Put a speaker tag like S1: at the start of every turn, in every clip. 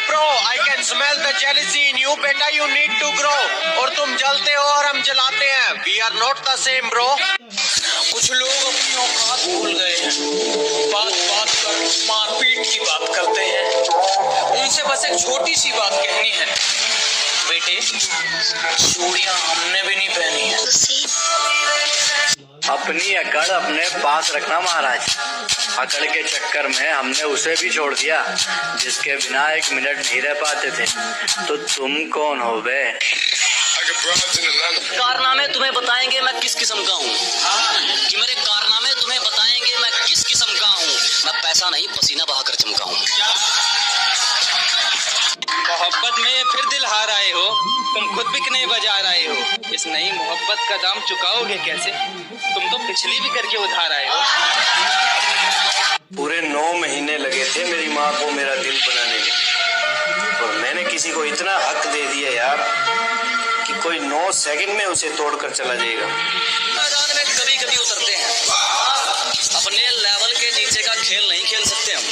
S1: Pro, I can smell the jealousy in you बेटा, you need to grow. और तुम जलते हो और हम जलाते हैं, we are not the same bro.
S2: कुछ लोग अपनी औकात भूल गए हैं, बात बात पर मारपीट की बात करते हैं। उनसे बस एक छोटी सी बात कहनी है, बेटे चूड़ियां हमने भी नहीं पहनी है।
S3: अपनी अकड़ अपने पास रखना महाराज। अकड़ के चक्कर में हमने उसे भी छोड़ दिया जिसके बिना एक मिनट नहीं रह पाते थे। तो तुम कौन हो बे?
S4: कारनामे तुम्हें बताएंगे मैं किस किस्म का हूँ, कि मेरे कारनामे तुम्हें बताएंगे मैं किस किस्म का हूँ। मैं पैसा नहीं पसीना बहाकर चमका हूँ।
S2: मोहब्बत में फिर दिल हार आए हो, तुम खुद बिकने बाजार आए हो। इस नई मोहब्बत का दाम चुकाओगे कैसे? तुम तो पिछली भी करके उधार आए हो।
S3: पूरे 9 महीने लगे थे मेरी माँ को मेरा दिल बनाने में, और मैंने किसी को इतना हक दे दिया यार कि कोई 9 सेकंड में उसे तोड़कर चला जाएगा।
S4: मैदान में कभी कभी उतरते हैं, अपने लेवल के नीचे का खेल नहीं खेल सकते हम।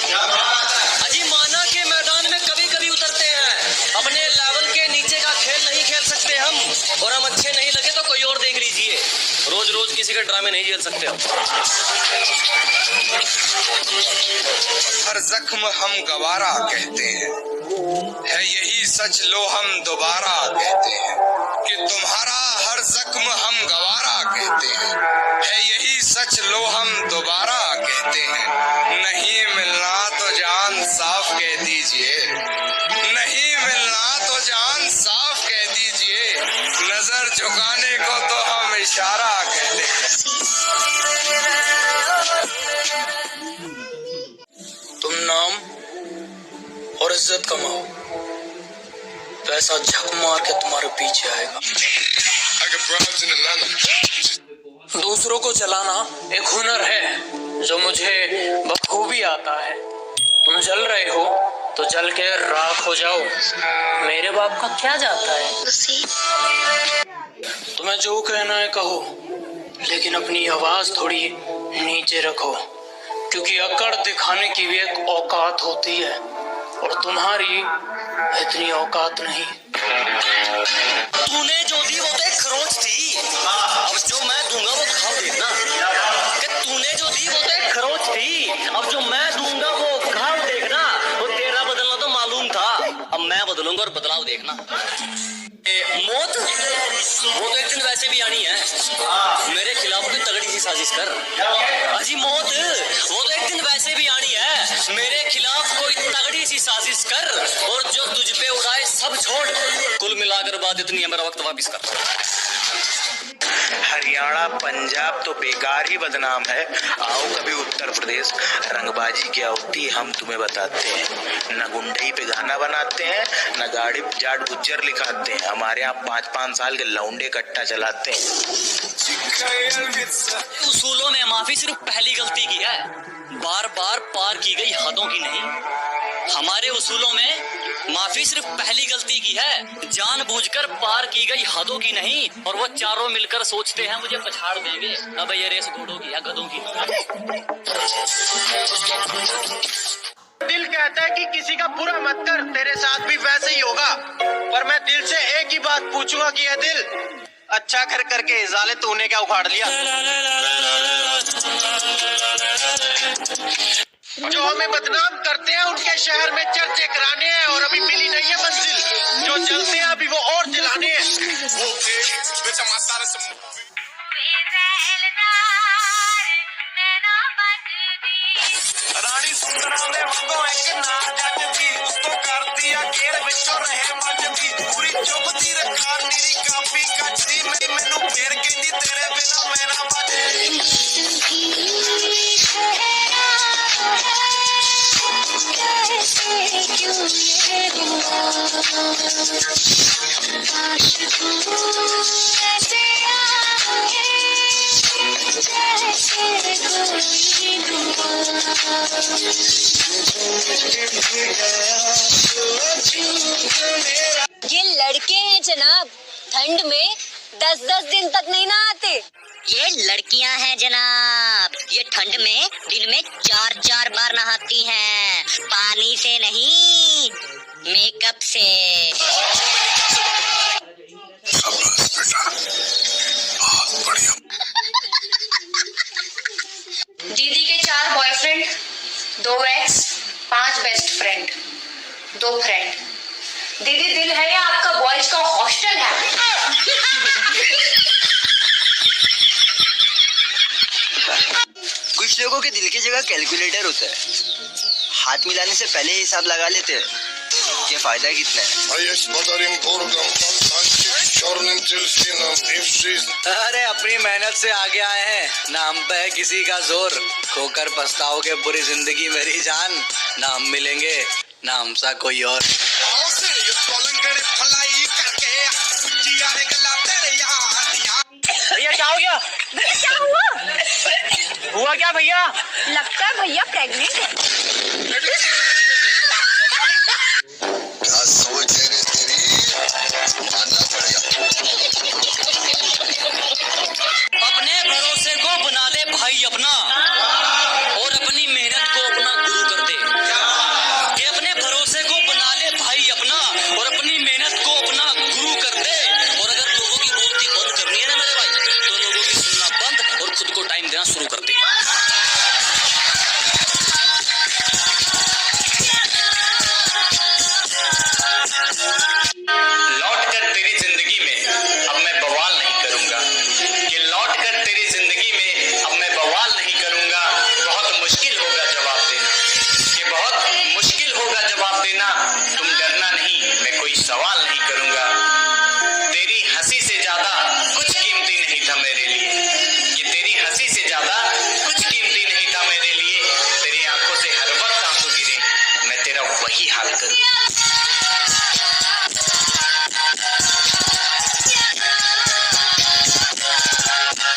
S4: अजी माना के मैदान में कभी कभी उतरते हैं, अपने लेवल के नीचे का खेल नहीं खेल सकते हम। और हम अच्छे नहीं लगे तो कोई और देख लीजिए, रोज रोज किसी के ड्रामे नहीं झेल सकते हम।
S5: हर जख्म हम गवारा कहते हैं, है यही सच लो हम दोबारा कहते हैं, कि तुम्हारा हर जख्म हम गवारा कहते हैं, है यही सच लो हम दोबारा कहते हैं। नहीं मिलना तो जान साफ कह दीजिए, नहीं मिलना तो जान साफ कह दीजिए, नजर झुकाने को तो हम इशारा कहते हैं।
S2: तुम नाम और इज्जत कमाओ, पैसा झक मार के तुम्हारे पीछे आएगा। दूसरों को जलाना एक हुनर है जो मुझे बखूबी आता है। तुम जल रहे हो तो जल के राख हो जाओ, मेरे बाप का क्या जाता है। तुम्हें जो कहना है कहो, लेकिन अपनी आवाज थोड़ी नीचे रखो, क्योंकि अकड़ दिखाने की भी एक औकात होती है, और तुम्हारी इतनी औकात नहीं।
S4: तूने जो दी वो तो एक खरोंच थी, अब जो मैं दूंगा वो घाव देखना। कि तूने जो दी वो तो एक खरोंच थी, अब जो मैं दूंगा वो घाव देखना। वो तेरा बदलना तो मालूम था, अब मैं बदलूंगा और बदलाव देखना। मौत वो तो एक दिन वैसे भी आनी है, मेरे खिलाफ कोई तगड़ी सी साजिश कर। अजी मौत वो तो एक दिन वैसे भी आनी है, मेरे खिलाफ कोई तगड़ी सी साजिश कर, और जो तुझ पे उड़ाए सब छोड़। कुल मिलाकर बात इतनी है, मेरा वक्त वापिस कर।
S3: हरियाणा पंजाब तो बेकार ही बदनाम है। आओ कभी उत्तर प्रदेश, रंगबाजी क्या होती है हम तुम्हें बताते हैं। न गुंडई पे गाना बनाते हैं, न गाड़ी जाट गुज्जर लिखाते हैं। हमारे यहाँ 5-5 साल के लौंडे कट्टा चलाते हैं।
S4: उसूलों में माफी सिर्फ पहली गलती की है, बार बार पार की गई हदों की नहीं। हमारे उसूलों में माफी सिर्फ पहली गलती की है, जानबूझकर पार की गई हदों की नहीं। और वो चारों मिलकर सोचते हैं मुझे पछाड़ देंगे, अब ये रेस घोड़ों की या गधों की।
S1: दिल कहता है कि किसी का बुरा मत कर, तेरे साथ भी वैसे ही होगा। पर मैं दिल से एक ही बात पूछूंगा कि ये दिल अच्छा कर करके जाले तूने क्या उखाड़ लिया। जो हमें बदनाम करते हैं उनके शहर में चर्चे कराने हैं, और अभी मिली नहीं है मंजिल। जो जलते हैं अभी वो और जलाने हैं।
S5: रानी सुंदरा ने वांगो एक ना जचदी, उसको कर दिया घेर विचों रहे मजदी। पूरी चुभदी रखा नीरी कापी कचदी, मैनू फेर कहंदी तेरे बिना मैं ना बचदी।
S6: ये लड़के हैं जनाब, ठंड में 10-10 दिन तक नहीं नहाते।
S7: ये लड़कियां हैं जनाब, ये ठंड में दिन में 4-4 बार नहाती हैं, पानी से नहीं। मेकअप से।
S5: शाबाश बेटा, बहुत बढ़िया।
S8: दीदी के 4 boyfriend, 2 x, 5 best friend, 2 friend. दीदी दिल है या आपका बॉयज का हॉस्टल है?
S9: कुछ लोगों के दिल की जगह कैलकुलेटर होता है, हाथ मिलाने से पहले ही हिसाब लगा लेते हैं कि फायदा कितना है।
S10: अरे अपनी मेहनत से आगे आए हैं, ना हम पे है किसी का जोर। खोकर पछताओगे बुरी जिंदगी मेरी जान, ना हम मिलेंगे ना हमसा कोई और।
S2: भैया क्या हो गया?
S6: क्या हुआ?
S2: हुआ क्या भैया?
S6: लगता है भैया प्रेग्नेंट है।